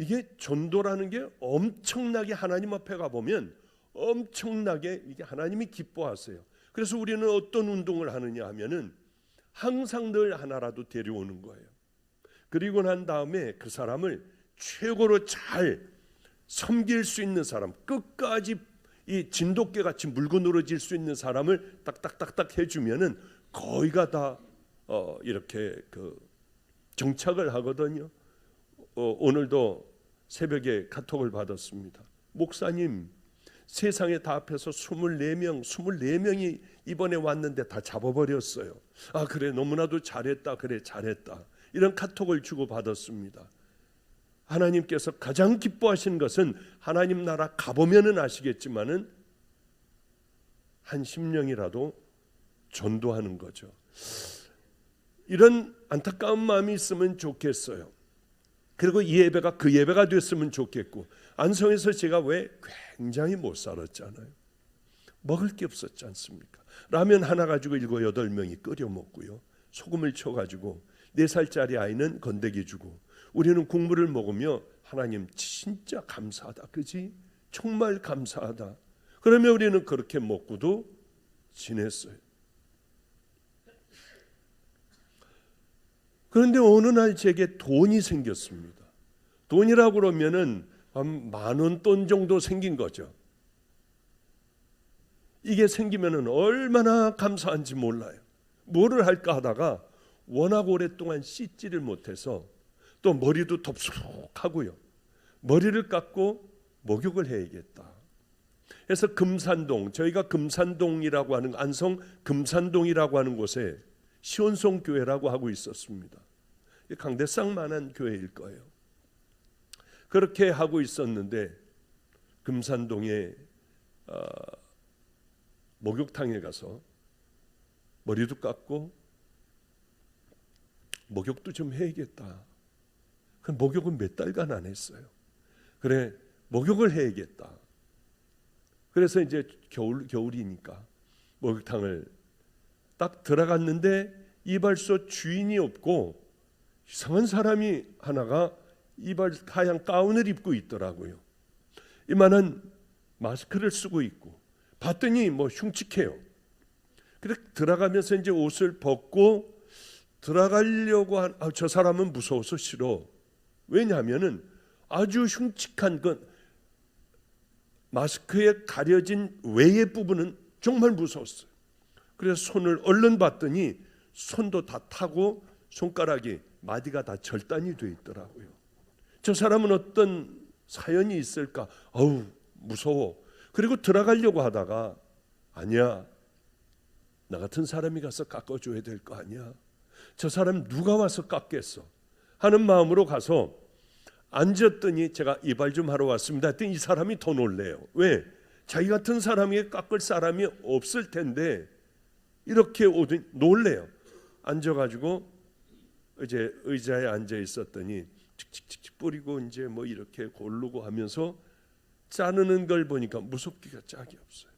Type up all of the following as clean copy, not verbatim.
이게 전도라는 게 엄청나게 하나님 앞에 가보면 엄청나게 이게 하나님이 기뻐하세요. 그래서 우리는 어떤 운동을 하느냐 하면은 항상 늘 하나라도 데려오는 거예요. 그리고 난 다음에 그 사람을 최고로 잘 섬길 수 있는 사람, 끝까지 이 진돗개 같이 물고 늘어질 수 있는 사람을 딱딱딱딱 해주면은 거의가 다 이렇게 정착을 하거든요. 오늘도 새벽에 카톡을 받았습니다. 목사님, 세상에 다 합해서 24명이 이번에 왔는데 다 잡아버렸어요. 아, 그래, 너무나도 잘했다. 그래, 잘했다. 이런 카톡을 주고 받았습니다. 하나님께서 가장 기뻐하시는 것은 하나님 나라 가보면은 아시겠지만은 한 심령이라도 전도하는 거죠. 이런 안타까운 마음이 있으면 좋겠어요. 그리고 이 예배가 그 예배가 됐으면 좋겠고, 안성에서 제가 왜 굉장히 못 살았잖아요. 먹을 게 없었지 않습니까? 라면 하나 가지고 7, 8명이 끓여 먹고요, 소금을 쳐가지고 4살짜리 아이는 건더기 주고, 우리는 국물을 먹으며 하나님 진짜 감사하다, 그지? 정말 감사하다. 그러면 우리는 그렇게 먹고도 지냈어요. 그런데 어느 날 제게 돈이 생겼습니다. 돈이라고 그러면은 한 10,000원 돈 정도 생긴 거죠. 이게 생기면은 얼마나 감사한지 몰라요. 뭐를 할까 하다가 워낙 오랫동안 씻지를 못해서 또 머리도 덥수룩하고요, 머리를 깎고 목욕을 해야겠다. 그래서 금산동, 저희가 금산동이라고 하는, 안성 금산동이라고 하는 곳에 시온성 교회라고 하고 있었습니다. 강대상만한 교회일 거예요. 그렇게 하고 있었는데 금산동에 목욕탕에 가서 머리도 깎고 목욕도 좀 해야겠다. 그 목욕은 몇 달간 안 했어요. 그래, 목욕을 해야겠다. 그래서 이제 겨울이니까 목욕탕을 딱 들어갔는데 이발소 주인이 없고 이상한 사람이 하나가 하얀 가운을 입고 있더라고요. 이만한 마스크를 쓰고 있고, 봤더니 뭐 흉측해요. 그래 들어가면서 이제 옷을 벗고 들어가려고 저 사람은 무서워서 싫어. 왜냐하면은 아주 흉측한 건 마스크에 가려진 외의 부분은 정말 무서웠어요. 그래서 손을 얼른 봤더니 손도 다 타고 손가락이 마디가 다 절단이 돼 있더라고요. 저 사람은 어떤 사연이 있을까? 어우, 무서워. 그리고 들어가려고 하다가 아니야, 나 같은 사람이 가서 깎아줘야 될 거 아니야. 저 사람 누가 와서 깎겠어 하는 마음으로 가서 앉았더니 제가 이발 좀 하러 왔습니다 했더니 이 사람이 더 놀래요. 왜? 자기 같은 사람에게 깎을 사람이 없을 텐데 이렇게 오더니 놀래요. 앉아가지고 이제 의자에 앉아 있었더니 칙칙칙 뿌리고 이제 뭐 이렇게 고르고 하면서 자르는 걸 보니까 무섭기가 짝이 없어요.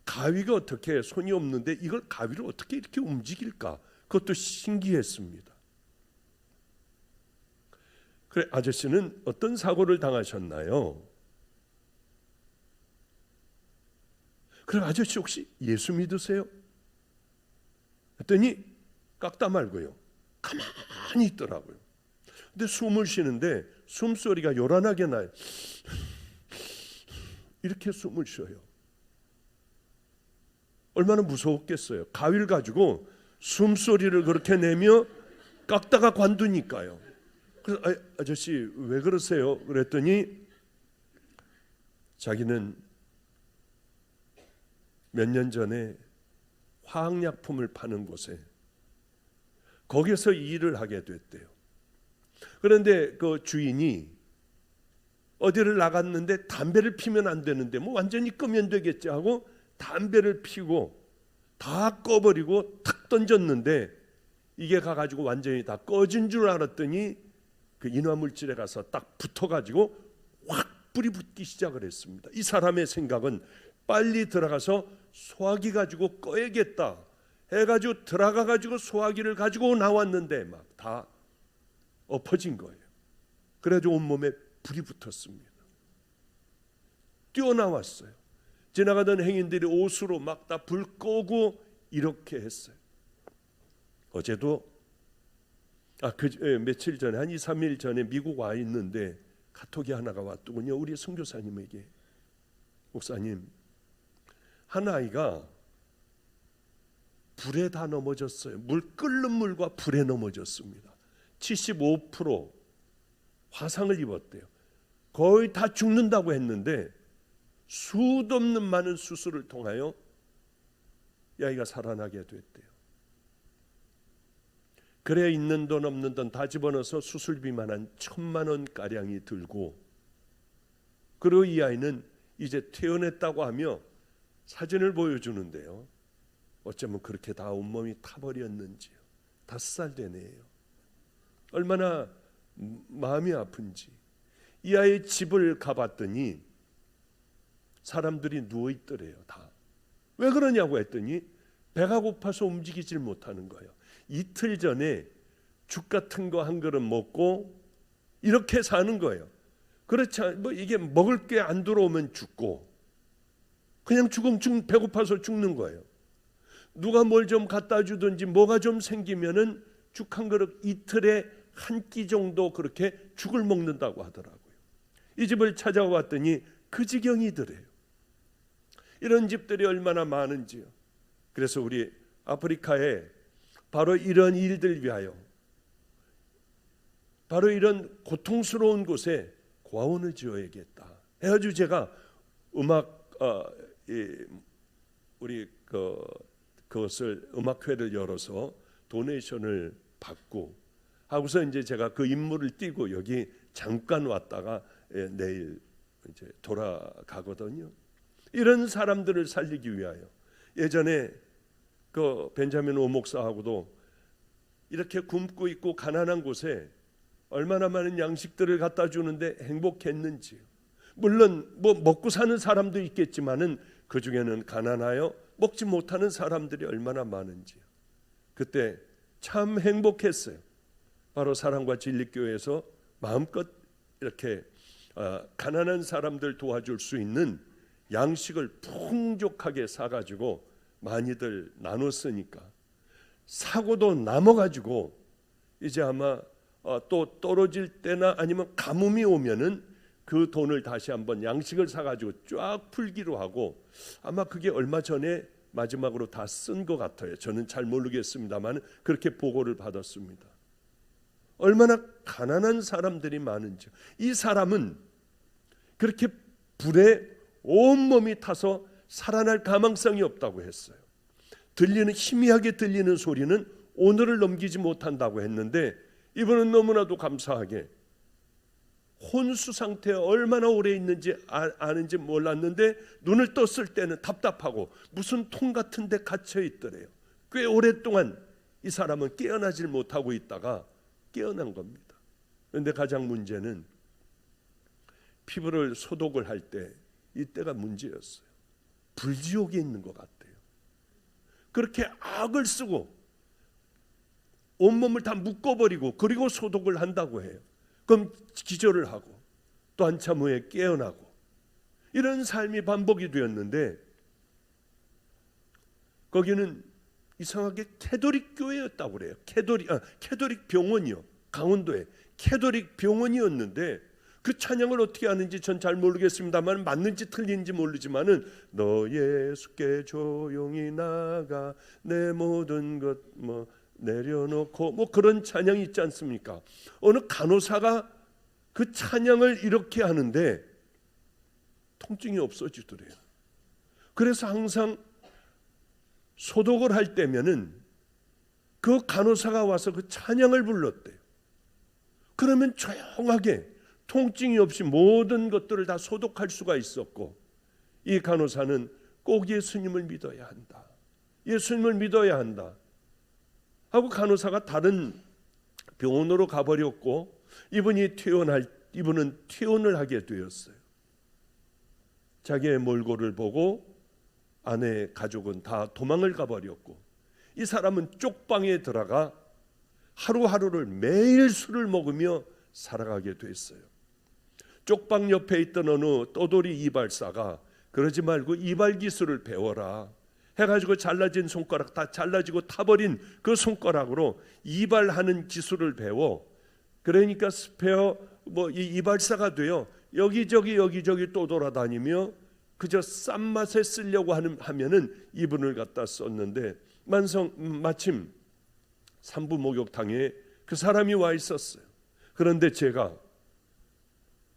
가위가 어떻게, 손이 없는데 이걸 가위를 어떻게 이렇게 움직일까? 그것도 신기했습니다. 그래, 아저씨는 어떤 사고를 당하셨나요? 그래, 아저씨 혹시 예수 믿으세요? 했더니 깎다 말고요, 가만히 있더라고요. 근데 숨을 쉬는데 숨소리가 요란하게 나요. 이렇게 숨을 쉬어요. 얼마나 무서웠겠어요. 가위를 가지고 숨소리를 그렇게 내며 깎다가 관두니까요. 그래서 아저씨 왜 그러세요? 그랬더니 자기는 몇 년 전에 화학약품을 파는 곳에 거기서 일을 하게 됐대요. 그런데 그 주인이 어디를 나갔는데 담배를 피면 안 되는데 뭐 완전히 끄면 되겠지 하고 담배를 피고 다 꺼버리고 탁 던졌는데 이게 가가지고 완전히 다 꺼진 줄 알았더니 그 인화물질에 가서 딱 붙어가지고 확 불이 붙기 시작을 했습니다. 이 사람의 생각은 빨리 들어가서 소화기 가지고 꺼야겠다 해가지고 들어가가지고 소화기를 가지고 나왔는데 막 다 엎어진 거예요. 그래가지고 온몸에 불이 붙었습니다. 뛰어나왔어요. 지나가던 행인들이 옷으로 막 다 불 끄고 이렇게 했어요. 어제도 며칠 전에 한 2, 3일 전에 미국 와 있는데 카톡이 하나가 왔더군요. 우리 선교사님에게, 목사님, 한 아이가 불에 다 넘어졌어요. 끓는 물과 불에 넘어졌습니다. 75% 화상을 입었대요. 거의 다 죽는다고 했는데 수도 없는 많은 수술을 통하여 이 아이가 살아나게 됐대요. 그래 있는 돈 없는 돈 다 집어넣어서 수술비만 한 1,000만 원 가량이 들고, 그리고 이 아이는 이제 퇴원했다고 하며 사진을 보여주는데요. 어쩌면 그렇게 다 온몸이 타버렸는지요. 5살 된 애예요. 얼마나 마음이 아픈지. 이 아이의 집을 가봤더니 사람들이 누워있더래요. 다. 왜 그러냐고 했더니 배가 고파서 움직이질 못하는 거예요. 이틀 전에 죽 같은 거 한 그릇 먹고 이렇게 사는 거예요. 그렇지 뭐 이게 먹을 게 안 들어오면 죽고, 그냥 배고파서 죽는 거예요. 누가 뭘 좀 갖다 주든지 뭐가 좀 생기면은 죽 한 그릇 이틀에 한 끼 정도 그렇게 죽을 먹는다고 하더라고요. 이 집을 찾아왔더니 그 지경이더래요. 이런 집들이 얼마나 많은지요. 그래서 우리 아프리카에 바로 이런 일들 위하여, 바로 이런 고통스러운 곳에 고아원을 지어야겠다 해가지고 제가 우리 그것을 음악회를 열어서 도네이션을 받고 하고서 이제 제가 그 임무를 띄고 여기 잠깐 왔다가 내일 이제 돌아가거든요. 이런 사람들을 살리기 위하여, 예전에 그 벤자민 오 목사하고도 이렇게 굶고 있고 가난한 곳에 얼마나 많은 양식들을 갖다 주는데 행복했는지요. 물론 뭐 먹고 사는 사람도 있겠지만은 그 중에는 가난하여 먹지 못하는 사람들이 얼마나 많은지요. 그때 참 행복했어요. 바로 사랑과 진리교회에서 마음껏 이렇게 가난한 사람들 도와줄 수 있는 양식을 풍족하게 사가지고 많이들 나눴으니까 사고도 남아가지고 이제 아마 또 떨어질 때나 아니면 가뭄이 오면은 그 돈을 다시 한번 양식을 사가지고 쫙 풀기로 하고, 아마 그게 얼마 전에 마지막으로 다 쓴 것 같아요. 저는 잘 모르겠습니다만 그렇게 보고를 받았습니다. 얼마나 가난한 사람들이 많은지. 이 사람은 그렇게 불에 온몸이 타서 살아날 가망성이 없다고 했어요. 희미하게 들리는 소리는 오늘을 넘기지 못한다고 했는데, 이분은 너무나도 감사하게 혼수 상태에 얼마나 오래 있는지 아는지 몰랐는데 눈을 떴을 때는 답답하고 무슨 통 같은 데 갇혀 있더래요. 꽤 오랫동안 이 사람은 깨어나질 못하고 있다가 깨어난 겁니다. 그런데 가장 문제는 피부를 소독을 할 때 이때가 문제였어요. 불지옥에 있는 것 같아요. 그렇게 악을 쓰고 온몸을 다 묶어버리고 그리고 소독을 한다고 해요. 그럼 기절을 하고 또 한참 후에 깨어나고, 이런 삶이 반복이 되었는데, 거기는 이상하게 캐톨릭 교회였다고 그래요. 캐톨릭 병원이요. 강원도에 캐톨릭 병원이었는데 그 찬양을 어떻게 하는지 전 잘 모르겠습니다만, 맞는지 틀린지 모르지만은 너 예수께 조용히 나가 내 모든 것 내려놓고 그런 찬양이 있지 않습니까? 어느 간호사가 그 찬양을 이렇게 하는데 통증이 없어지더래요. 그래서 항상 소독을 할 때면은 그 간호사가 와서 그 찬양을 불렀대요. 그러면 조용하게 통증이 없이 모든 것들을 다 소독할 수가 있었고, 이 간호사는 꼭 예수님을 믿어야 한다. 예수님을 믿어야 한다 하고 간호사가 다른 병원으로 가버렸고, 이분은 퇴원을 하게 되었어요. 자기의 몰골을 보고 아내 가족은 다 도망을 가버렸고, 이 사람은 쪽방에 들어가 하루하루를 매일 술을 먹으며 살아가게 됐어요. 쪽방 옆에 있던 어느 떠돌이 이발사가 그러지 말고 이발 기술을 배워라 해가지고 잘라진 손가락 다 잘라지고 타버린 그 손가락으로 이발하는 기술을 배워. 그러니까 스페어 이발사가 돼요. 여기저기 또 돌아다니며 그저 싼 맛에 쓰려고 하면은 이분을 갖다 썼는데 마침 산부 목욕탕에 그 사람이 와 있었어요. 그런데 제가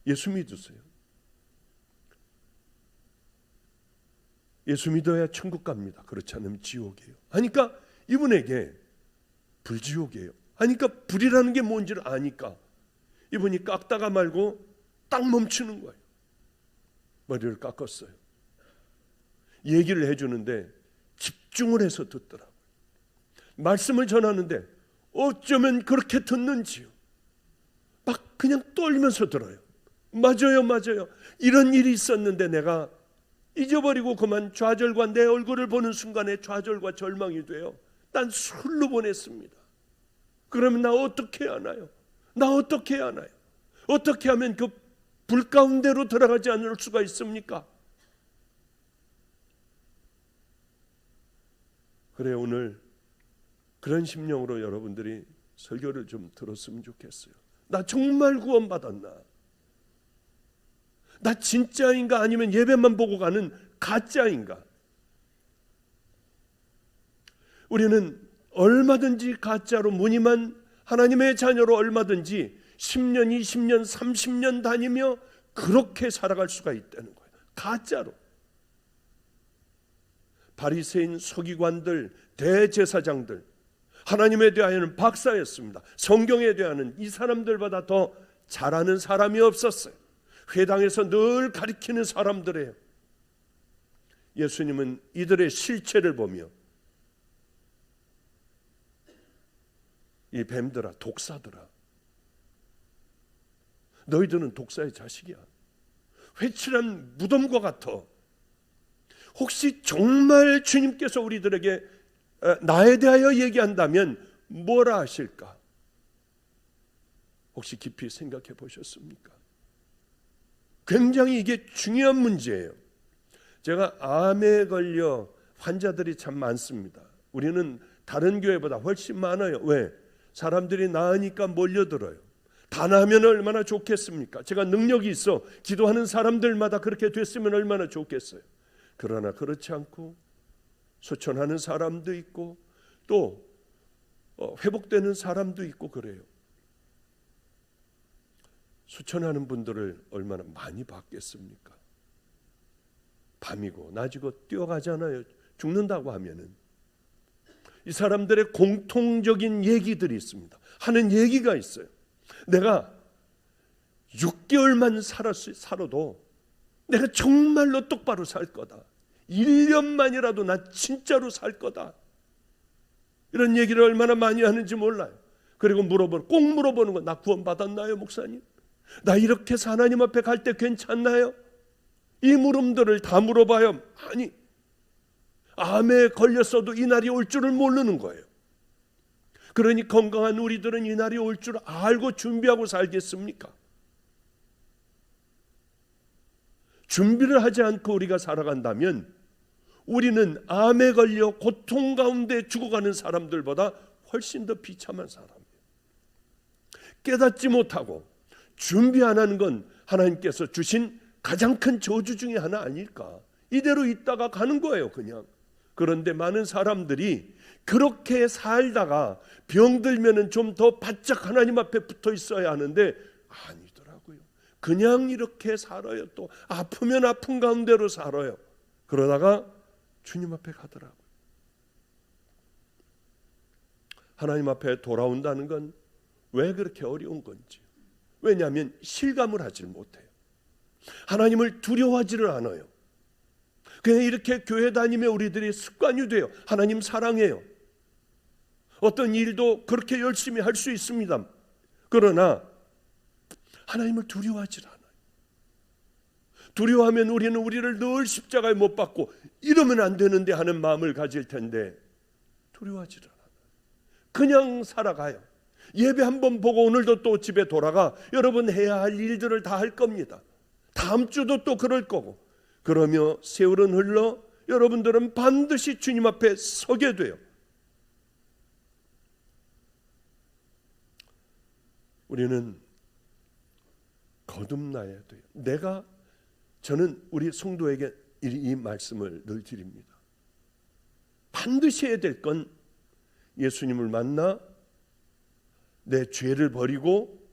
예수 믿으세요? 예수 믿어야 천국 갑니다. 그렇지 않으면 지옥이에요. 하니까 이분에게 불지옥이에요. 하니까 불이라는 게 뭔지를 아니까 이분이 깎다가 말고 딱 멈추는 거예요. 머리를 깎았어요. 얘기를 해주는데 집중을 해서 듣더라고요. 말씀을 전하는데 어쩌면 그렇게 듣는지요. 막 그냥 떨면서 들어요. 맞아요. 이런 일이 있었는데 내가 잊어버리고 그만 좌절과 내 얼굴을 보는 순간에 좌절과 절망이 돼요. 난 술로 보냈습니다. 그러면 나 어떻게 하나요? 어떻게 하면 그 불 가운데로 들어가지 않을 수가 있습니까? 그래, 오늘 그런 심령으로 여러분들이 설교를 좀 들었으면 좋겠어요. 나 정말 구원받았나? 나 진짜인가 아니면 예배만 보고 가는 가짜인가? 우리는 얼마든지 가짜로 무늬만 하나님의 자녀로 얼마든지 10년, 20년, 30년 다니며 그렇게 살아갈 수가 있다는 거예요. 가짜로. 바리새인 서기관들, 대제사장들, 하나님에 대하여는 박사였습니다. 성경에 대하여는 이 사람들보다 더 잘하는 사람이 없었어요. 회당에서 늘 가리키는 사람들이에요. 예수님은 이들의 실체를 보며 이 뱀들아, 독사들아, 너희들은 독사의 자식이야. 회칠한 무덤과 같아. 혹시 정말 주님께서 우리들에게 나에 대하여 얘기한다면 뭐라 하실까? 혹시 깊이 생각해 보셨습니까? 굉장히 이게 중요한 문제예요. 제가 암에 걸려 환자들이 참 많습니다. 우리는 다른 교회보다 훨씬 많아요. 왜? 사람들이 나으니까 몰려들어요. 다 나으면 얼마나 좋겠습니까? 제가 능력이 있어 기도하는 사람들마다 그렇게 됐으면 얼마나 좋겠어요. 그러나 그렇지 않고 소천하는 사람도 있고 또 회복되는 사람도 있고 그래요. 수천하는 분들을 얼마나 많이 봤겠습니까? 밤이고 낮이고 뛰어가잖아요. 죽는다고 하면은. 이 사람들의 공통적인 얘기들이 있습니다. 하는 얘기가 있어요. 내가 6개월만 살아도 내가 정말로 똑바로 살 거다. 1년만이라도 나 진짜로 살 거다. 이런 얘기를 얼마나 많이 하는지 몰라요. 그리고 꼭 물어보는 거, 나 구원 받았나요, 목사님? 나 이렇게 해서 하나님 앞에 갈 때 괜찮나요? 이 물음들을 다 물어봐요. 아니, 암에 걸렸어도 이 날이 올 줄을 모르는 거예요. 그러니 건강한 우리들은 이 날이 올 줄 알고 준비하고 살겠습니까? 준비를 하지 않고 우리가 살아간다면 우리는 암에 걸려 고통 가운데 죽어가는 사람들보다 훨씬 더 비참한 사람이에요. 깨닫지 못하고 준비 안 하는 건 하나님께서 주신 가장 큰 저주 중에 하나 아닐까? 이대로 있다가 가는 거예요, 그냥. 그런데 많은 사람들이 그렇게 살다가 병들면은 좀 더 바짝 하나님 앞에 붙어 있어야 하는데 아니더라고요. 그냥 이렇게 살아요. 또 아프면 아픈 가운데로 살아요. 그러다가 주님 앞에 가더라고요. 하나님 앞에 돌아온다는 건 왜 그렇게 어려운 건지. 왜냐하면 실감을 하질 못해요. 하나님을 두려워하지를 않아요. 그냥 이렇게 교회 다니며 우리들이 습관이 돼요. 하나님 사랑해요. 어떤 일도 그렇게 열심히 할 수 있습니다. 그러나 하나님을 두려워하지 않아요. 두려워하면 우리는 우리를 늘 십자가에 못 박고 이러면 안 되는데 하는 마음을 가질 텐데 두려워하지 않아요. 그냥 살아가요. 예배 한번 보고 오늘도 또 집에 돌아가 여러분 해야 할 일들을 다 할 겁니다. 다음 주도 또 그럴 거고. 그러며 세월은 흘러 여러분들은 반드시 주님 앞에 서게 돼요. 우리는 거듭나야 돼요. 저는 우리 성도에게 이 말씀을 늘 드립니다. 반드시 해야 될 건 예수님을 만나 내 죄를 버리고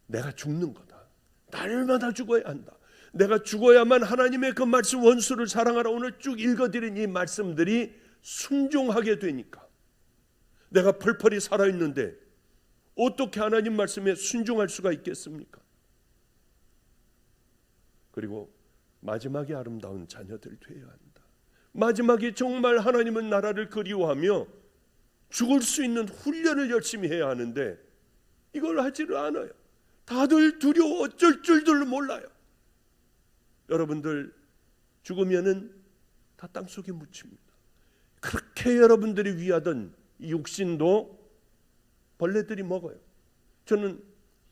내가 죽는 거다. 날마다 죽어야 한다. 내가 죽어야만 하나님의 그 말씀 원수를 사랑하라 오늘 쭉 읽어드린 이 말씀들이 순종하게 되니까. 내가 펄펄이 살아있는데 어떻게 하나님 말씀에 순종할 수가 있겠습니까? 그리고 마지막에 아름다운 자녀들 되어야 한다. 마지막에 정말 하나님은 나라를 그리워하며 죽을 수 있는 훈련을 열심히 해야 하는데 이걸 하지를 않아요. 다들 두려워 어쩔 줄들 몰라요. 여러분들 죽으면은 다 땅속에 묻힙니다. 그렇게 여러분들이 위하던 이 육신도 벌레들이 먹어요. 저는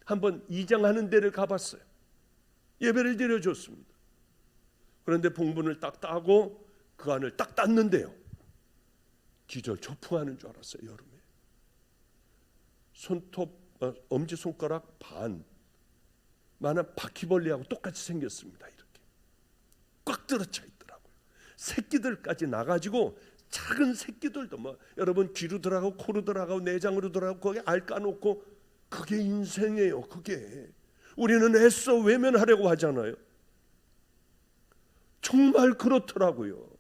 한번 이장하는 데를 가봤어요. 예배를 드려줬습니다. 그런데 봉분을 딱 따고 그 안을 딱 땄는데요, 기절 조풍하는 줄 알았어요. 여름에 엄지손가락 반만한 바퀴벌레하고 똑같이 생겼습니다. 이렇게 꽉 들어차 있더라고요. 새끼들까지 나가지고 작은 새끼들도 여러분 귀로 들어가고 코로 들어가고 내장으로 들어가고 거기 알 까놓고 그게 인생이에요. 그게 우리는 애써 외면하려고 하잖아요. 정말 그렇더라고요.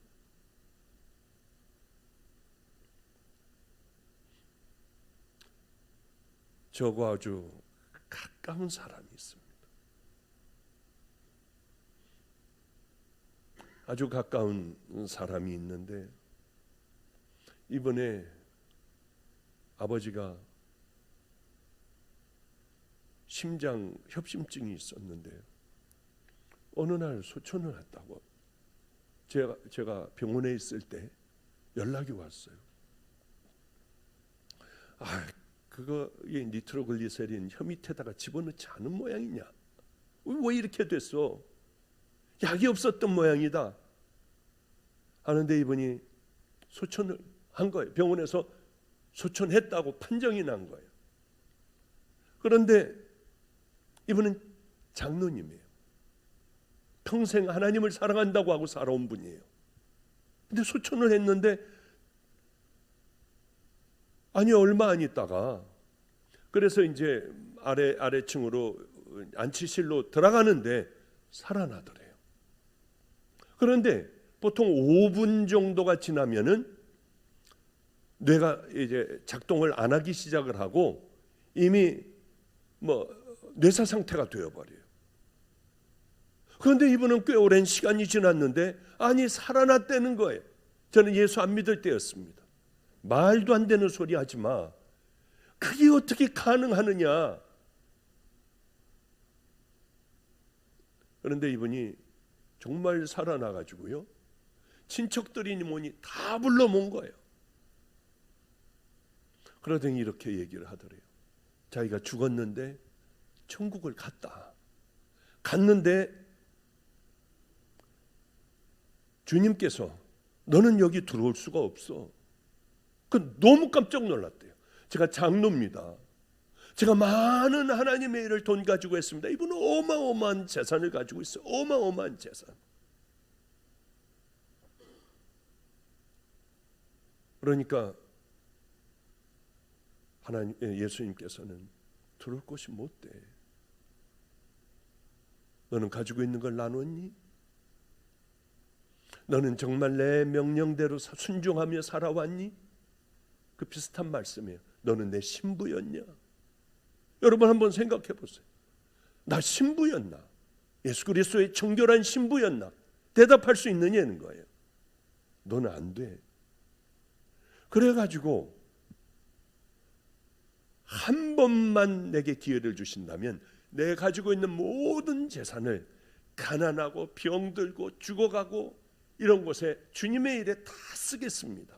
저와 아주 가까운 사람이 있습니다. 아주 가까운 사람이 있는데 이번에 아버지가 심장 협심증이 있었는데 어느 날 소천을 했다고 제가 병원에 있을 때 연락이 왔어요. 그거에 니트로글리세린 혀 밑에다가 집어넣지 않은 모양이냐? 왜 이렇게 됐어? 약이 없었던 모양이다 하는데 이분이 소천을 한 거예요. 병원에서 소천했다고 판정이 난 거예요. 그런데 이분은 장로님이에요. 평생 하나님을 사랑한다고 하고 살아온 분이에요. 근데 소천을 했는데 얼마 안 있다가 그래서 이제 아래층으로 안치실로 들어가는데 살아나더래요. 그런데 보통 5분 정도가 지나면은 뇌가 이제 작동을 안 하기 시작을 하고 이미 뇌사 상태가 되어버려요. 그런데 이분은 꽤 오랜 시간이 지났는데 살아났다는 거예요. 저는 예수 안 믿을 때였습니다. 말도 안 되는 소리 하지 마. 그게 어떻게 가능하느냐. 그런데 이분이 정말 살아나가지고요, 친척들이니 뭐니 다 불러 모은 거예요. 그러더니 이렇게 얘기를 하더래요. 자기가 죽었는데 천국을 갔는데 주님께서 너는 여기 들어올 수가 없어. 너무 깜짝 놀랐대요. 제가 장로입니다. 제가 많은 하나님의 일을 돈 가지고 했습니다. 이분은 어마어마한 재산을 가지고 있어요. 어마어마한 재산. 그러니까 예수님께서는 들어올 곳이 못 돼. 너는 가지고 있는 걸 나눴니? 너는 정말 내 명령대로 순종하며 살아왔니? 그 비슷한 말씀이에요. 너는 내 신부였냐? 여러분 한번 생각해 보세요. 나 신부였나? 예수 그리스도의 정결한 신부였나? 대답할 수 있느냐는 거예요. 너는 안 돼. 그래가지고 한 번만 내게 기회를 주신다면 내 가지고 있는 모든 재산을 가난하고 병들고 죽어가고 이런 곳에 주님의 일에 다 쓰겠습니다.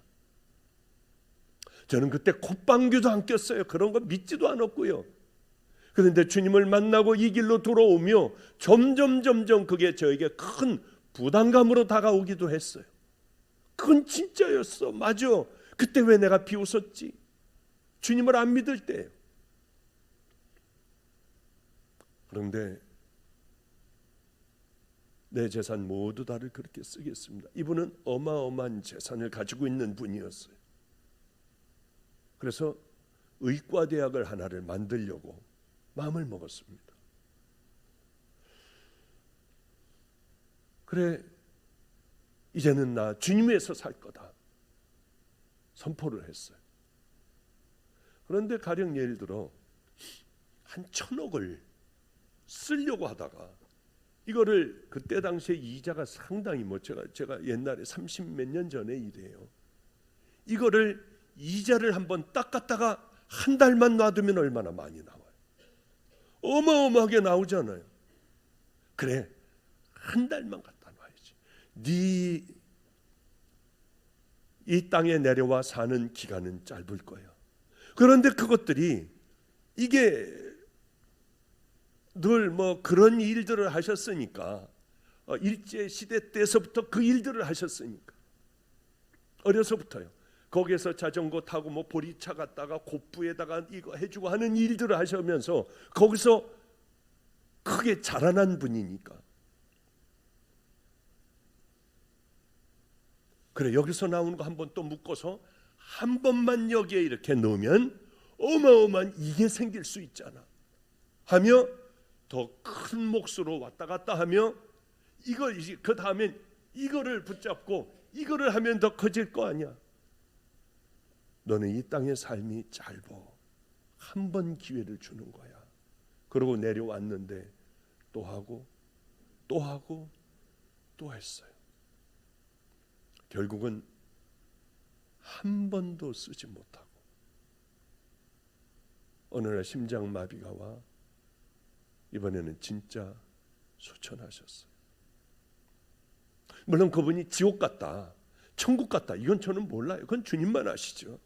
저는 그때 콧방귀도 안 꼈어요. 그런 거 믿지도 않았고요. 그런데 주님을 만나고 이 길로 들어오며 점점 그게 저에게 큰 부담감으로 다가오기도 했어요. 그건 진짜였어. 맞아. 그때 왜 내가 비웃었지? 주님을 안 믿을 때예요. 그런데 내 재산 모두 다를 그렇게 쓰겠습니다. 이분은 어마어마한 재산을 가지고 있는 분이었어요. 그래서 의과대학을 하나를 만들려고 마음을 먹었습니다. 그래, 이제는 나 주님 위해서 살 거다 선포를 했어요. 그런데 가령 예를 들어 한 1,000억을 쓰려고 하다가 이거를 그때 당시에 이자가 상당히 제가 옛날에 30몇 년 전에 일이에요. 이거를 이자를 한번 딱 갖다가 한 달만 놔두면 얼마나 많이 나와요. 어마어마하게 나오잖아요. 그래, 한 달만 갖다 놔야지. 네 이 땅에 내려와 사는 기간은 짧을 거야. 그런데 그것들이 이게 늘 뭐 그런 일들을 하셨으니까, 일제 시대 때서부터 그 일들을 하셨으니까, 어려서부터요. 거기에서 자전거 타고 뭐 보리차 갔다가 곱부에다가 이거 해주고 하는 일들을 하시면서 거기서 크게 자라난 분이니까. 그래, 여기서 나오는 거 한번 또 묶어서 한 번만 여기에 이렇게 넣으면 어마어마한 이게 생길 수 있잖아 하며 더 큰 몫으로 왔다 갔다 하며 이걸 그 다음엔 이거를 붙잡고 이거를 하면 더 커질 거 아니야. 너는 이 땅의 삶이 짧아. 한 번 기회를 주는 거야. 그러고 내려왔는데 또 하고 또 하고 또 했어요. 결국은 한 번도 쓰지 못하고 어느 날 심장마비가 와 이번에는 진짜 소천하셨어요. 물론 그분이 지옥 갔다, 천국 갔다, 이건 저는 몰라요. 그건 주님만 아시죠.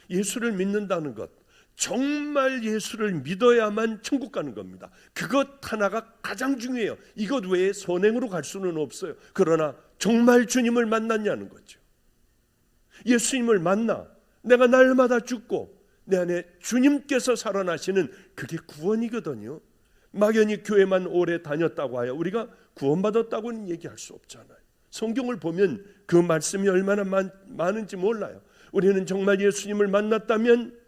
예수를 믿는다는 것, 정말 예수를 믿어야만 천국 가는 겁니다. 그것 하나가 가장 중요해요. 이것 외에 선행으로 갈 수는 없어요. 그러나 정말 주님을 만났냐는 거죠. 예수님을 만나 내가 날마다 죽고 내 안에 주님께서 살아나시는 그게 구원이거든요. 막연히 교회만 오래 다녔다고 하여 우리가 구원받았다고는 얘기할 수 없잖아요. 성경을 보면 그 말씀이 얼마나 많은지 몰라요. 우리는 정말 예수님을 만났다면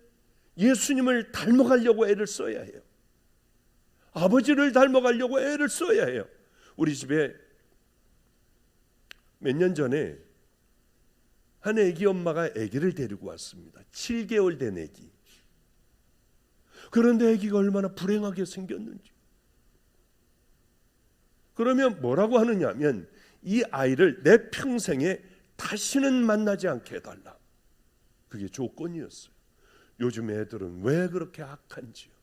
예수님을 닮아가려고 애를 써야 해요. 아버지를 닮아가려고 애를 써야 해요. 우리 집에 몇 년 전에 한 애기 엄마가 애기를 데리고 왔습니다. 7개월 된 애기. 그런데 애기가 얼마나 불행하게 생겼는지. 그러면 뭐라고 하느냐면 이 아이를 내 평생에 다시는 만나지 않게 해달라. 그게 조건이었어요. 요즘 애들은 왜 그렇게 악한지요.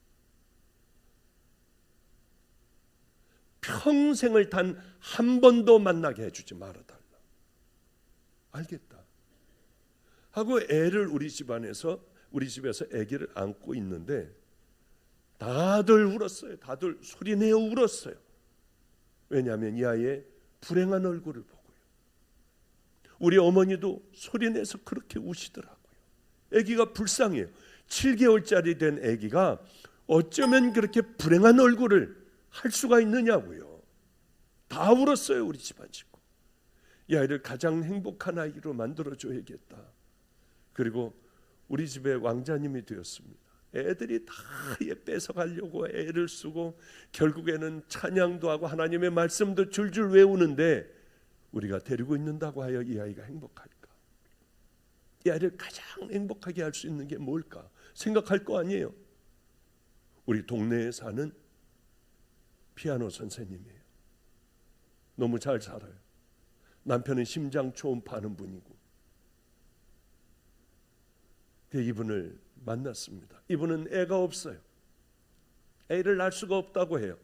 평생을 단 한 번도 만나게 해주지 말아달라. 알겠다 하고 애를 우리 집에서 아기를 안고 있는데 다들 울었어요. 다들 소리내어 울었어요. 왜냐하면 이 아이의 불행한 얼굴을 보고요. 우리 어머니도 소리내서 그렇게 우시더라고요. 아기가 불쌍해요. 7개월짜리 된 아기가 어쩌면 그렇게 불행한 얼굴을 할 수가 있느냐고요. 다 울었어요. 우리 집안 식구. 이 아이를 가장 행복한 아이로 만들어줘야겠다. 그리고 우리 집의 왕자님이 되었습니다. 애들이 다 뺏어가려고 애를 쓰고 결국에는 찬양도 하고 하나님의 말씀도 줄줄 외우는데 우리가 데리고 있는다고 하여 이 아이가 행복할까? 이 아이를 가장 행복하게 할 수 있는 게 뭘까? 생각할 거 아니에요. 우리 동네에 사는 피아노 선생님이에요. 너무 잘 살아요. 남편은 심장 초음파 하는 분이고. 이분을 만났습니다. 이분은 애가 없어요. 애를 낳을 수가 없다고 해요.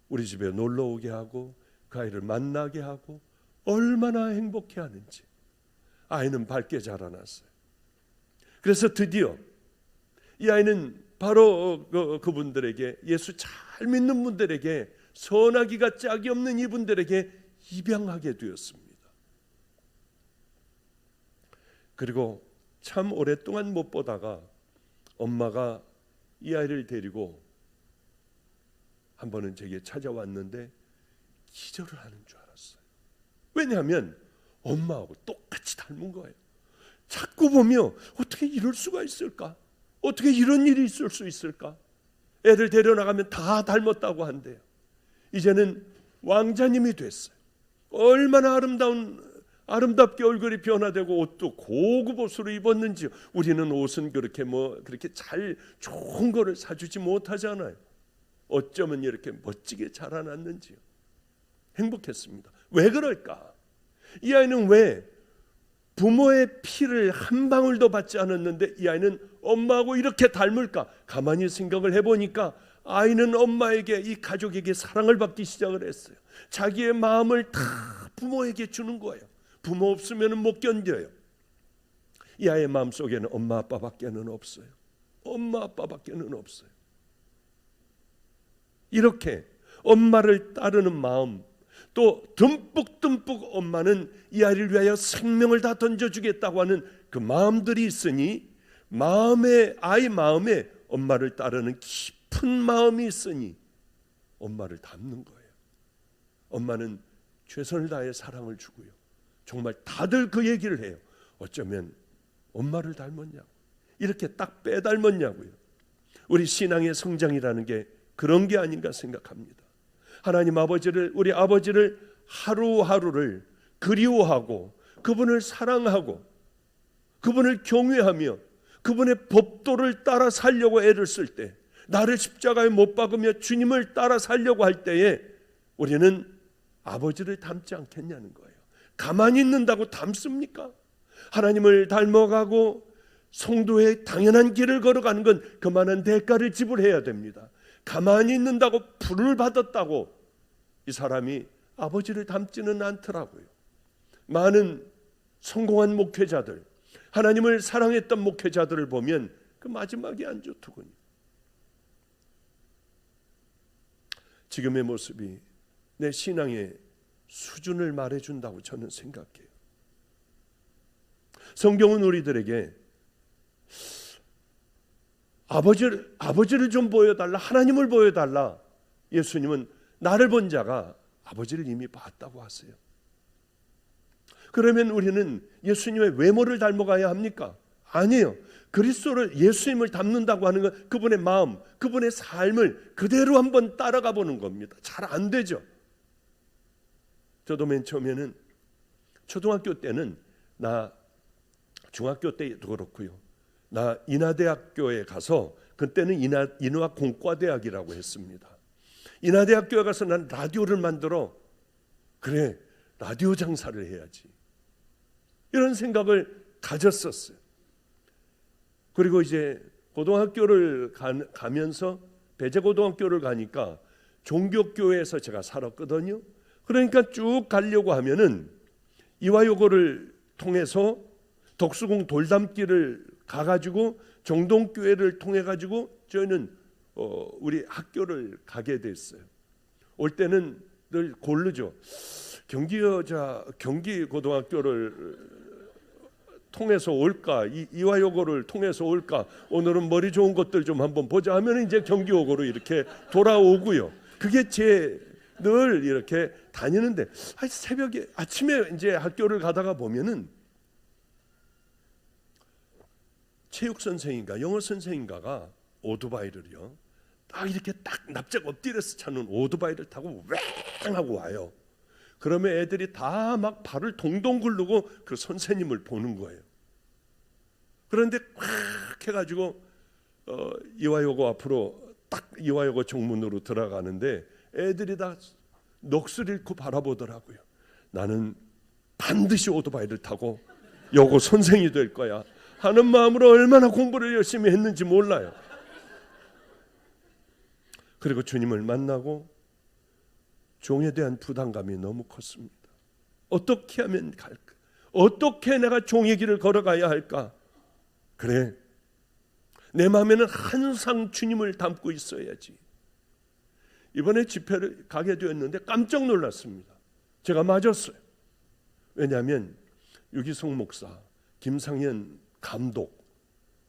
우리 집에 놀러 오게 하고 그 아이를 만나게 하고 얼마나 행복해하는지. 아이는 밝게 자라났어요. 그래서 드디어 이 아이는 바로 그분들에게, 예수 잘 믿는 분들에게, 선하기가 짝이 없는 이분들에게 입양하게 되었습니다. 그리고 참 오랫동안 못 보다가 엄마가 이 아이를 데리고 한 번은 제게 찾아왔는데 기절을 하는 줄 알았어요. 왜냐하면 엄마하고 똑같이 닮은 거예요. 자꾸 보며 어떻게 이럴 수가 있을까? 어떻게 이런 일이 있을 수 있을까? 애들 데려나가면 다 닮았다고 한대요. 이제는 왕자님이 됐어요. 얼마나 아름답게 얼굴이 변화되고 옷도 고급 옷으로 입었는지. 우리는 옷은 그렇게 잘 좋은 거를 사주지 못하잖아요. 어쩌면 이렇게 멋지게 자라났는지요. 행복했습니다. 왜 그럴까? 이 아이는 왜 부모의 피를 한 방울도 받지 않았는데 이 아이는 엄마하고 이렇게 닮을까? 가만히 생각을 해보니까 아이는 엄마에게, 이 가족에게 사랑을 받기 시작을 했어요. 자기의 마음을 다 부모에게 주는 거예요. 부모 없으면 못 견뎌요. 이 아이의 마음속에는 엄마 아빠밖에는 없어요. 엄마 아빠밖에는 없어요. 이렇게 엄마를 따르는 마음, 또 듬뿍 엄마는 이 아이를 위하여 생명을 다 던져주겠다고 하는 그 마음들이 있으니, 아이 마음에 엄마를 따르는 깊은 마음이 있으니 엄마를 닮는 거예요. 엄마는 최선을 다해 사랑을 주고요. 정말 다들 그 얘기를 해요. 어쩌면 엄마를 닮았냐고, 이렇게 딱 빼닮았냐고요. 우리 신앙의 성장이라는 게 그런 게 아닌가 생각합니다. 하나님 아버지를, 우리 아버지를 하루하루를 그리워하고 그분을 사랑하고 그분을 경외하며 그분의 법도를 따라 살려고 애를 쓸 때, 나를 십자가에 못 박으며 주님을 따라 살려고 할 때에 우리는 아버지를 닮지 않겠냐는 거예요. 가만히 있는다고 닮습니까? 하나님을 닮아가고 성도의 당연한 길을 걸어가는 건 그만한 대가를 지불해야 됩니다. 가만히 있는다고 불을 받았다고 이 사람이 아버지를 닮지는 않더라고요. 많은 성공한 목회자들, 하나님을 사랑했던 목회자들을 보면 그 마지막이 안 좋더군요. 지금의 모습이 내 신앙의 수준을 말해준다고 저는 생각해요. 성경은 우리들에게 아버지를 좀 보여달라, 하나님을 보여달라. 예수님은 나를 본 자가 아버지를 이미 봤다고 하세요. 그러면 우리는 예수님의 외모를 닮아가야 합니까? 아니에요. 그리스도를, 예수님을 닮는다고 하는 건 그분의 마음, 그분의 삶을 그대로 한번 따라가 보는 겁니다. 잘 안 되죠. 저도 맨 처음에는 초등학교 때는, 나 중학교 때도 그렇고요, 나 인하대학교에 가서, 그때는 인하공과대학이라고 했습니다. 인하대학교에 가서 난 라디오를 만들어, 그래 라디오 장사를 해야지, 이런 생각을 가졌었어요. 그리고 이제 고등학교를 가면서 배재고등학교를 가니까 종교교회에서 제가 살았거든요. 그러니까 쭉 가려고 하면은 이화여고를 통해서 덕수궁 돌담길을 가가지고 정동교회를 통해 가지고 저희는 우리 학교를 가게 됐어요. 올 때는 늘 고르죠. 경기고등학교를 통해서 올까, 이화여고를 통해서 올까, 오늘은 머리 좋은 것들 좀 한번 보자 하면 이제 경기여고로 이렇게 돌아오고요. 그게 늘 이렇게 다니는데, 새벽에, 아침에 이제 학교를 가다가 보면은 체육 선생인가 영어 선생인가가 오토바이를요, 딱 이렇게 딱 납작 엎드려서 차는 오토바이를 타고 왱 하고 와요. 그러면 애들이 다 막 발을 동동 굴르고 그 선생님을 보는 거예요. 그런데 꽉 해가지고 이화여고 앞으로 딱 이화여고 정문으로 들어가는데 애들이 다 넋을 잃고 바라보더라고요. 나는 반드시 오토바이를 타고 여고 선생이 될 거야 하는 마음으로 얼마나 공부를 열심히 했는지 몰라요. 그리고 주님을 만나고 종에 대한 부담감이 너무 컸습니다. 어떻게 하면 갈까? 어떻게 내가 종의 길을 걸어가야 할까? 그래, 내 마음에는 항상 주님을 담고 있어야지. 이번에 집회를 가게 되었는데 깜짝 놀랐습니다. 제가 맞았어요. 왜냐하면 유기성 목사, 김상현 감독,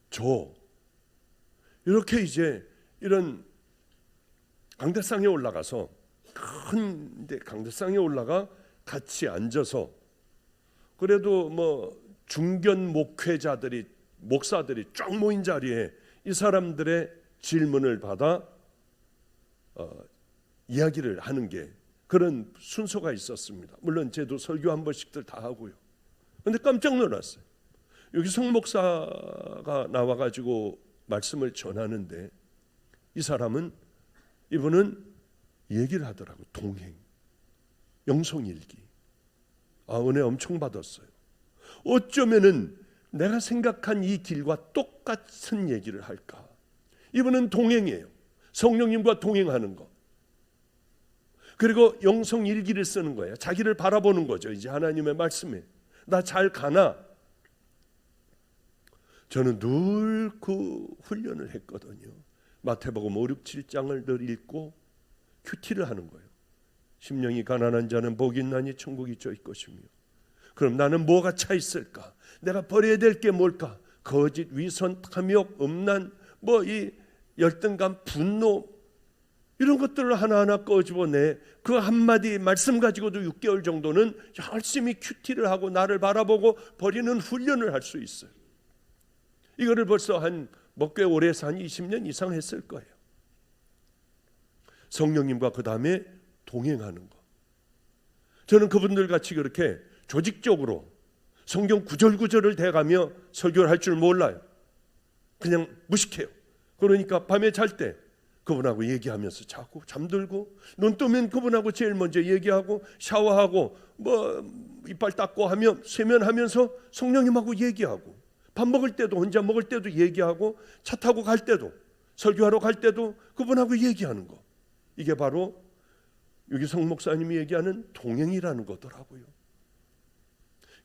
저 이렇게 이제 이런 강대상에 올라가서 큰 강대상에 올라가 같이 앉아서 그래도 뭐 중견 목사들이 쫙 모인 자리에 이 사람들의 질문을 받아 이야기를 하는 게 그런 순서가 있었습니다. 물론 저도 설교 한 번씩들 다 하고요. 그런데 깜짝 놀랐어요. 여기 성 목사가 나와가지고 말씀을 전하는데 이 사람은 이분은 얘기를 하더라고요. 동행, 영성일기. 은혜 엄청 받았어요. 어쩌면은 내가 생각한 이 길과 똑같은 얘기를 할까? 이분은 동행이에요. 성령님과 동행하는 거. 그리고 영성일기를 쓰는 거예요. 자기를 바라보는 거죠. 이제 하나님의 말씀에 나 잘 가나? 저는 늘 그 훈련을 했거든요. 마태복음 5, 6, 7장을 늘 읽고 큐티를 하는 거예요. 심령이 가난한 자는 복이 있나니 천국이 저희 것이며. 그럼 나는 뭐가 차 있을까? 내가 버려야 될 게 뭘까? 거짓, 위선, 탐욕, 음란, 뭐 이 열등감, 분노 이런 것들을 하나하나 꺼집어내 그 한마디 말씀 가지고도 6개월 정도는 열심히 큐티를 하고 나를 바라보고 버리는 훈련을 할 수 있어요. 이거를 벌써 꽤 오래 해서 한 20년 이상 했을 거예요. 성령님과 그 다음에 동행하는 거. 저는 그분들 같이 그렇게 조직적으로 성경 구절구절을 대가며 설교를 할 줄 몰라요. 그냥 무식해요. 그러니까 밤에 잘 때 그분하고 얘기하면서 자고 잠들고 눈 뜨면 그분하고 제일 먼저 얘기하고 샤워하고 뭐 이빨 닦고 하며 세면하면서 성령님하고 얘기하고 밥 먹을 때도 혼자 먹을 때도 얘기하고 차 타고 갈 때도 설교하러 갈 때도 그분하고 얘기하는 거. 이게 바로 유기성 목사님이 얘기하는 동행이라는 거더라고요.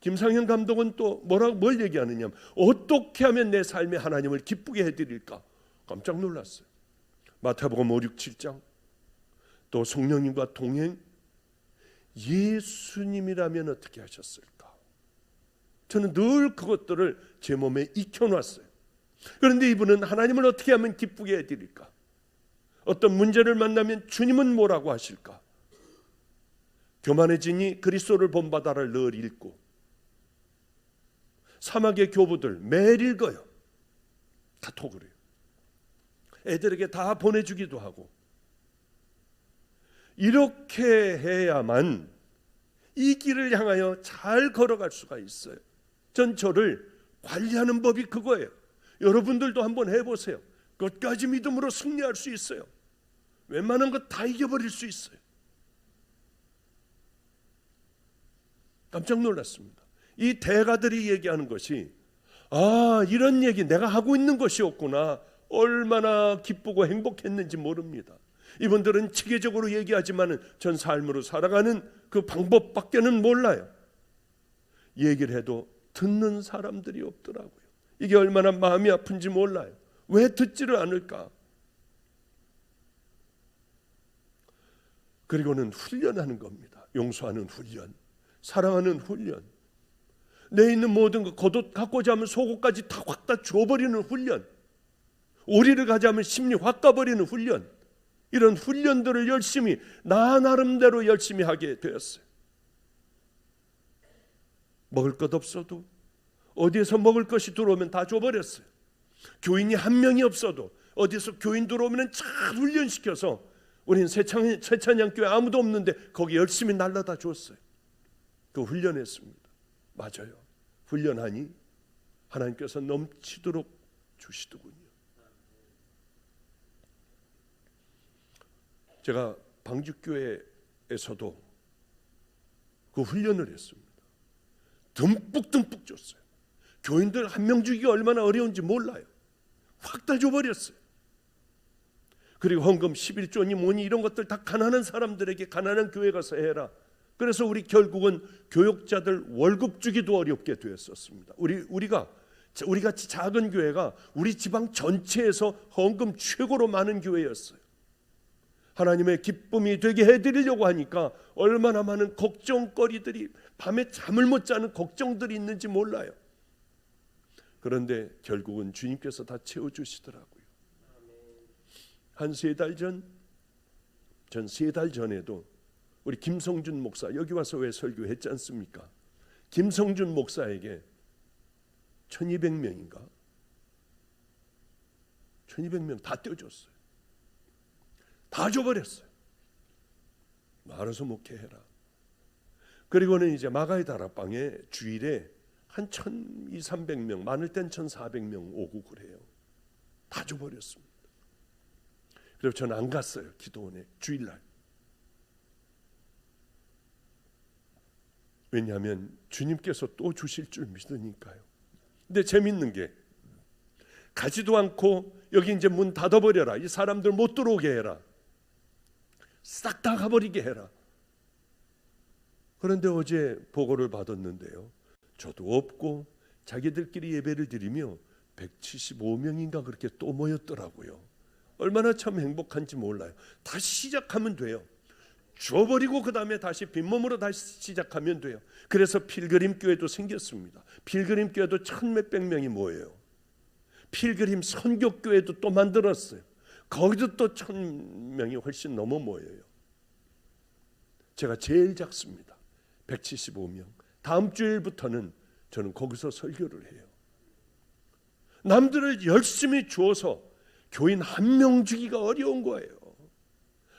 김상현 감독은 또 뭘 얘기하느냐, 어떻게 하면 내 삶에 하나님을 기쁘게 해드릴까? 깜짝 놀랐어요. 마태복음 5, 6, 7장 또 성령님과 동행. 예수님이라면 어떻게 하셨을까? 저는 늘 그것들을 제 몸에 익혀놨어요. 그런데 이분은 하나님을 어떻게 하면 기쁘게 해드릴까? 어떤 문제를 만나면 주님은 뭐라고 하실까? 교만해지니 그리스도를 본받아를 늘 읽고 사막의 교부들 매일 읽어요. 카톡으로요. 애들에게 다 보내주기도 하고. 이렇게 해야만 이 길을 향하여 잘 걸어갈 수가 있어요. 전 저를 관리하는 법이 그거예요. 여러분들도 한번 해보세요. 끝까지 믿음으로 승리할 수 있어요. 웬만한 것 다 이겨버릴 수 있어요. 깜짝 놀랐습니다. 이 대가들이 얘기하는 것이 이런 얘기 내가 하고 있는 것이었구나. 얼마나 기쁘고 행복했는지 모릅니다. 이분들은 체계적으로 얘기하지만 전 삶으로 살아가는 그 방법밖에는 몰라요. 얘기를 해도 듣는 사람들이 없더라고요. 이게 얼마나 마음이 아픈지 몰라요. 왜 듣지를 않을까? 그리고는 훈련하는 겁니다. 용서하는 훈련, 사랑하는 훈련, 내 있는 모든 것 겉옷 갖고자 하면 속옷까지 다 확 다 줘버리는 훈련, 오리를 가자면 심리 확 가버리는 훈련, 이런 훈련들을 열심히 나 나름대로 열심히 하게 되었어요. 먹을 것 없어도 어디에서 먹을 것이 들어오면 다 줘버렸어요. 교인이 한 명이 없어도 어디서 교인 들어오면 잘 훈련시켜서 우리는 세찬양교회 아무도 없는데 거기 열심히 날라다 줬어요. 그 훈련했습니다. 맞아요. 훈련하니 하나님께서 넘치도록 주시더군요. 제가 방주교회에서도 그 훈련을 했습니다. 듬뿍 줬어요. 교인들 한 명 주기가 얼마나 어려운지 몰라요. 확 다 줘버렸어요. 그리고 헌금 11조니 뭐니 이런 것들 다 가난한 사람들에게 가난한 교회 가서 해라. 그래서 우리 결국은 교역자들 월급 주기도 어렵게 되었었습니다. 우리 같이 작은 교회가 우리 지방 전체에서 헌금 최고로 많은 교회였어요. 하나님의 기쁨이 되게 해드리려고 하니까 얼마나 많은 걱정거리들이, 밤에 잠을 못 자는 걱정들이 있는지 몰라요. 그런데 결국은 주님께서 다 채워주시더라고요. 한 3달 전, 전 3달 전에도 우리 김성준 목사 여기 와서 왜 설교했지 않습니까? 김성준 목사에게 1200명인가? 1200명 다 떼어줬어요. 다 줘버렸어요. 알아서 목회해라. 그리고는 이제 마가의 다락방에 주일에 한 1200~300명, 많을 땐 1400명 오고 그래요. 다 줘버렸습니다. 그래서 저는 안 갔어요. 기도원에 주일날. 왜냐하면 주님께서 또 주실 줄 믿으니까요. 근데 재밌는 게 가지도 않고 여기 이제 문 닫아버려라. 이 사람들 못 들어오게 해라. 싹 다 가버리게 해라. 그런데 어제 보고를 받았는데요. 저도 없고 자기들끼리 예배를 드리며 175명인가 그렇게 또 모였더라고요. 얼마나 참 행복한지 몰라요. 다시 시작하면 돼요. 줘버리고 그 다음에 다시 빈몸으로 다시 시작하면 돼요. 그래서 필그림 교회도 생겼습니다. 필그림 교회도 1000몇백 명이 모여요. 필그림 선교교회도 또 만들었어요. 거기도 또 1000명이 훨씬 넘어 모여요. 제가 제일 작습니다. 175명. 다음 주일부터는 저는 거기서 설교를 해요. 남들을 열심히 주어서 교인 1명 주기가 어려운 거예요.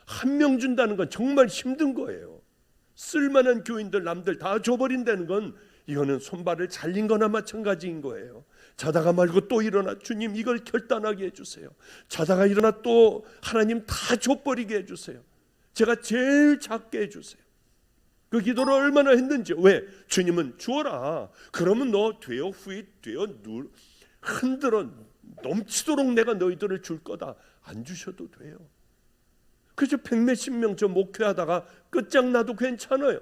1명 준다는 건 정말 힘든 거예요. 쓸만한 교인들 남들 다 줘버린다는 건 이거는 손발을 잘린 거나 마찬가지인 거예요. 자다가 말고 또 일어나 주님 이걸 결단하게 해주세요. 자다가 일어나 또 하나님 다 줘버리게 해주세요. 제가 제일 작게 해주세요. 그 기도를 얼마나 했는지. 왜? 주님은 주어라. 그러면 너 되어 후이 되어 흔들어 넘치도록 내가 너희들을 줄 거다. 안 주셔도 돼요. 그저 100몇십 명 저 목회하다가 끝장나도 괜찮아요.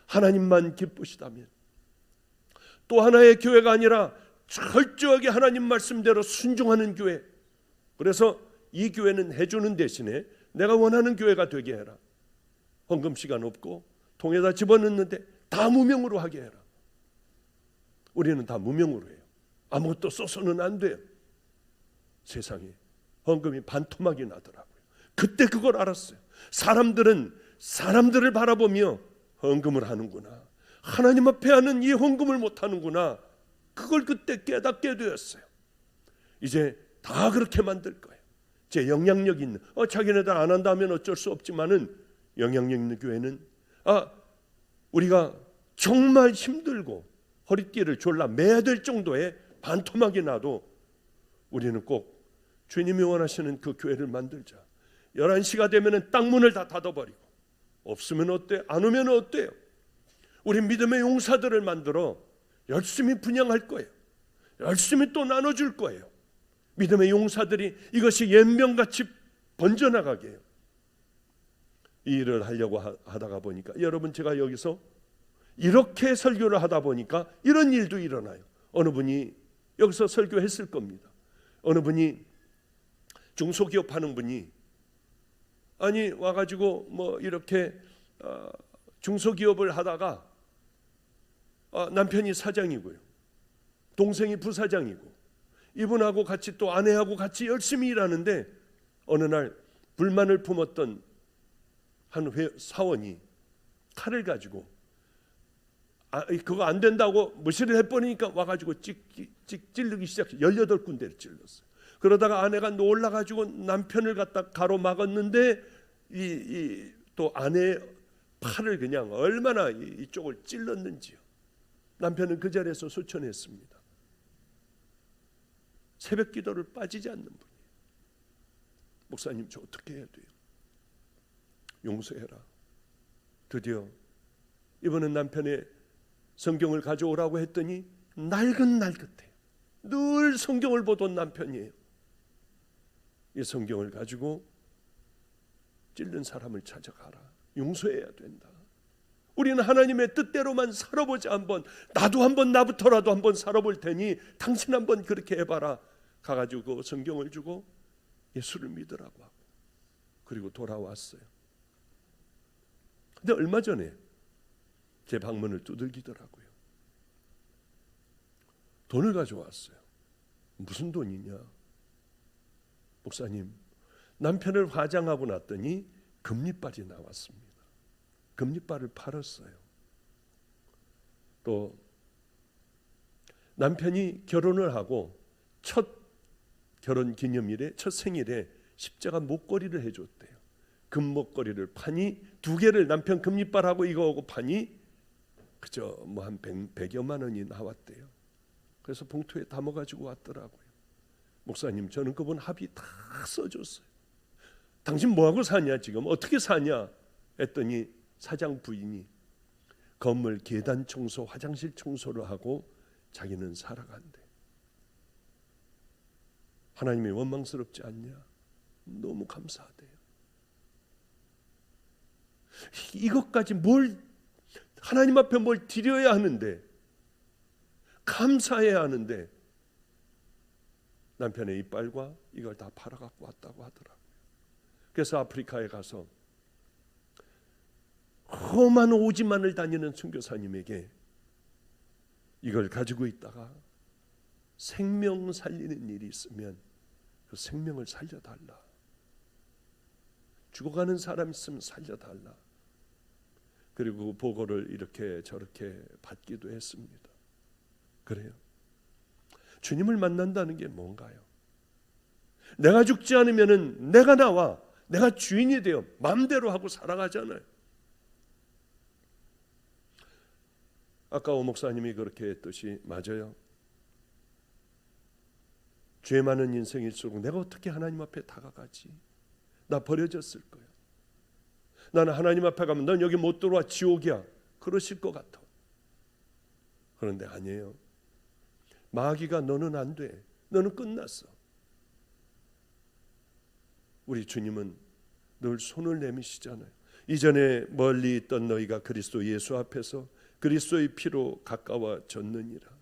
하나님만 기쁘시다면. 또 하나의 교회가 아니라 철저하게 하나님 말씀대로 순종하는 교회. 그래서 이 교회는 해주는 대신에 내가 원하는 교회가 되게 해라. 헌금 시간 없고 통에다 집어넣는데 다 무명으로 하게 해라. 우리는 다 무명으로 해요. 아무것도 써서는 안 돼요. 세상에 헌금이 반토막이 나더라고요. 그때 그걸 알았어요. 사람들을 바라보며 헌금을 하는구나. 하나님 앞에 하는 이 헌금을 못하는구나. 그걸 그때 깨닫게 되었어요. 이제 다 그렇게 만들 거예요. 제 영향력 있는 자기네들 안 한다면 어쩔 수 없지만은 영향력 있는 교회는 우리가 정말 힘들고 허리띠를 졸라 매야 될 정도의 반토막이 나도 우리는 꼭 주님이 원하시는 그 교회를 만들자. 11시가 되면 땅 문을 다 닫아버리고 없으면 어때요? 안 오면 어때요? 우리 믿음의 용사들을 만들어 열심히 분양할 거예요. 열심히 또 나눠줄 거예요. 믿음의 용사들이 이것이 연명같이 번져나가게 해요. 이 일을 하려고 하다가 보니까 여러분 제가 여기서 이렇게 설교를 하다 보니까 이런 일도 일어나요. 어느 분이 여기서 설교했을 겁니다. 어느 분이 중소기업 하는 분이 아니 와가지고 뭐 이렇게 중소기업을 하다가 남편이 사장이고요. 동생이 부사장이고 이분하고 같이 또 아내하고 같이 열심히 일하는데 어느 날 불만을 품었던 한 사원이 칼을 가지고 그거 안 된다고 무시를 해버리니까 와가지고 찌르기 시작해. 18군데를 찔렀어요. 그러다가 아내가 놀라가지고 남편을 갖다 가로막았는데 또 아내의 팔을 그냥 얼마나 이쪽을 찔렀는지요. 남편은 그 자리에서 소천했습니다. 새벽 기도를 빠지지 않는 분이에요. 목사님 저 어떻게 해야 돼요? 용서해라. 드디어 이번엔 남편의 성경을 가져오라고 했더니 날긋날긋해요. 늘 성경을 보던 남편이에요. 이 성경을 가지고 찔른 사람을 찾아가라. 용서해야 된다. 우리는 하나님의 뜻대로만 살아보자. 한번 나도 한번 나부터라도 한번 살아볼 테니 당신 한번 그렇게 해봐라. 가가지고 성경을 주고 예수를 믿으라고 하고 그리고 돌아왔어요. 근데 얼마 전에 제 방문을 두들기더라고요. 돈을 가져왔어요. 무슨 돈이냐? 목사님, 남편을 화장하고 났더니 금리빨이 나왔습니다. 금리빨을 팔았어요. 또 남편이 결혼을 하고 첫 결혼 기념일에 첫 생일에 십자가 목걸이를 해줬대요. 금목걸이를 파니 2개를 남편 금리빨하고 이거하고 파니 그저 뭐 한 100여만 원이 나왔대요. 그래서 봉투에 담아가지고 왔더라고요. 목사님, 저는 그분 합의 다 써줬어요. 당신 뭐하고 사냐 지금? 어떻게 사냐? 했더니 사장 부인이 건물 계단 청소, 화장실 청소를 하고 자기는 살아간대. 하나님이 원망스럽지 않냐? 너무 감사하대요. 이것까지 뭘 하나님 앞에 뭘 드려야 하는데, 감사해야 하는데 남편의 이빨과 이걸 다 팔아갖고 왔다고 하더라고요. 그래서 아프리카에 가서 험한 오지만을 다니는 선교사님에게 이걸 가지고 있다가 생명 살리는 일이 있으면 그 생명을 살려달라. 죽어가는 사람 있으면 살려달라. 그리고 보고를 이렇게 저렇게 받기도 했습니다. 그래요. 주님을 만난다는 게 뭔가요? 내가 죽지 않으면은 내가 나와 내가 주인이 되어 마음대로 하고 살아가잖아요. 아까 오 목사님이 그렇게 했듯이 맞아요. 죄 많은 인생일수록 내가 어떻게 하나님 앞에 다가가지? 나 버려졌을 거야. 나는 하나님 앞에 가면 넌 여기 못 들어와 지옥이야. 그러실 것 같아. 그런데 아니에요. 마귀가 너는 안 돼. 너는 끝났어. 우리 주님은 늘 손을 내미시잖아요. 이전에 멀리 있던 너희가 그리스도 예수 앞에서 그리스도의 피로 가까워졌느니라.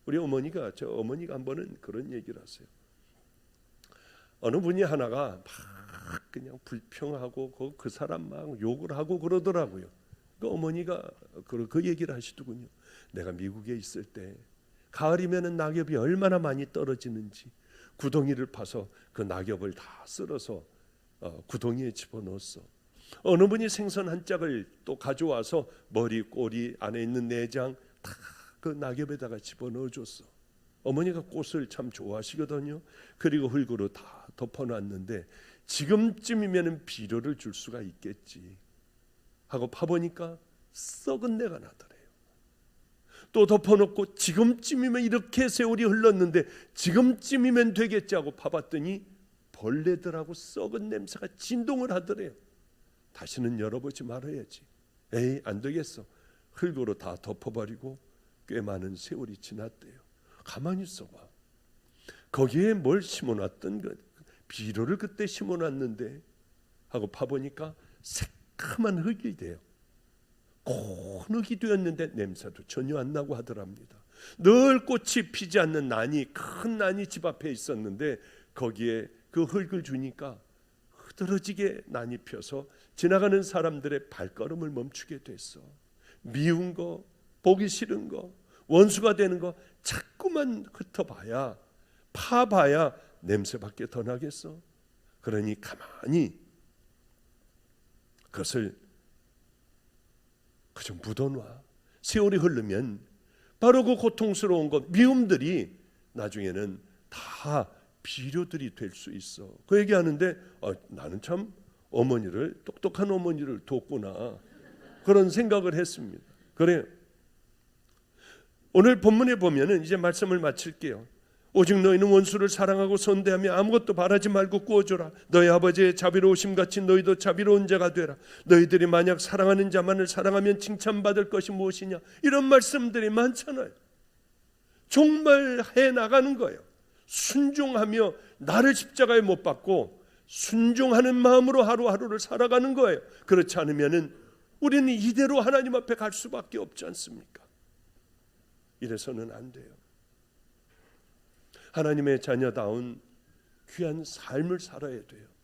우리 어머니가 저 어머니가 한 번은 그런 얘기를 하세요. 어느 분이 하나가 막 그냥 불평하고 그 사람 막 욕을 하고 그러더라고요. 그 어머니가 그 얘기를 하시더군요. 내가 미국에 있을 때 가을이면은 낙엽이 얼마나 많이 떨어지는지 구덩이를 파서 그 낙엽을 다 쓸어서 구덩이에 집어넣었어. 어느 분이 생선 한 짝을 또 가져와서 머리, 꼬리, 안에 있는 내장 다 그 낙엽에다가 집어넣어줬어. 어머니가 꽃을 참 좋아하시거든요. 그리고 흙으로 다 덮어놨는데 지금쯤이면 비료를 줄 수가 있겠지 하고 파보니까 썩은 내가 나더래요. 또 덮어놓고 지금쯤이면 이렇게 세월이 흘렀는데 지금쯤이면 되겠지 하고 파봤더니 벌레들하고 썩은 냄새가 진동을 하더래요. 다시는 열어보지 말아야지. 에이, 안 되겠어. 흙으로 다 덮어버리고 꽤 많은 세월이 지났대요. 가만히 있어봐. 거기에 뭘 심어놨던 것, 비료를 그때 심어놨는데 하고 파보니까 새카만 흙이 돼요. 고운 흙이 되었는데 냄새도 전혀 안 나고 하더랍니다. 늘 꽃이 피지 않는 난이, 큰 난이 집 앞에 있었는데 거기에 그 흙을 주니까 흐드러지게 난이 펴서 지나가는 사람들의 발걸음을 멈추게 됐어. 미운 거, 보기 싫은 거, 원수가 되는 거 자꾸만 흩어봐야, 파봐야 냄새밖에 더 나겠어. 그러니 가만히 그것을 그저 묻어놔. 세월이 흐르면 바로 그 고통스러운 것, 미움들이 나중에는 다 비료들이 될 수 있어. 그 얘기하는데 나는 참 어머니를, 똑똑한 어머니를 뒀구나, 그런 생각을 했습니다. 그래요. 오늘 본문에 보면은 이제 말씀을 마칠게요. 오직 너희는 원수를 사랑하고 선대하며 아무것도 바라지 말고 구워줘라. 너희 아버지의 자비로우심 같이 너희도 자비로운 자가 되라. 너희들이 만약 사랑하는 자만을 사랑하면 칭찬받을 것이 무엇이냐. 이런 말씀들이 많잖아요. 정말 해나가는 거예요. 순종하며 나를 십자가에 못 박고 순종하는 마음으로 하루하루를 살아가는 거예요. 그렇지 않으면은 우리는 이대로 하나님 앞에 갈 수밖에 없지 않습니까? 이래서는 안 돼요. 하나님의 자녀다운 귀한 삶을 살아야 돼요.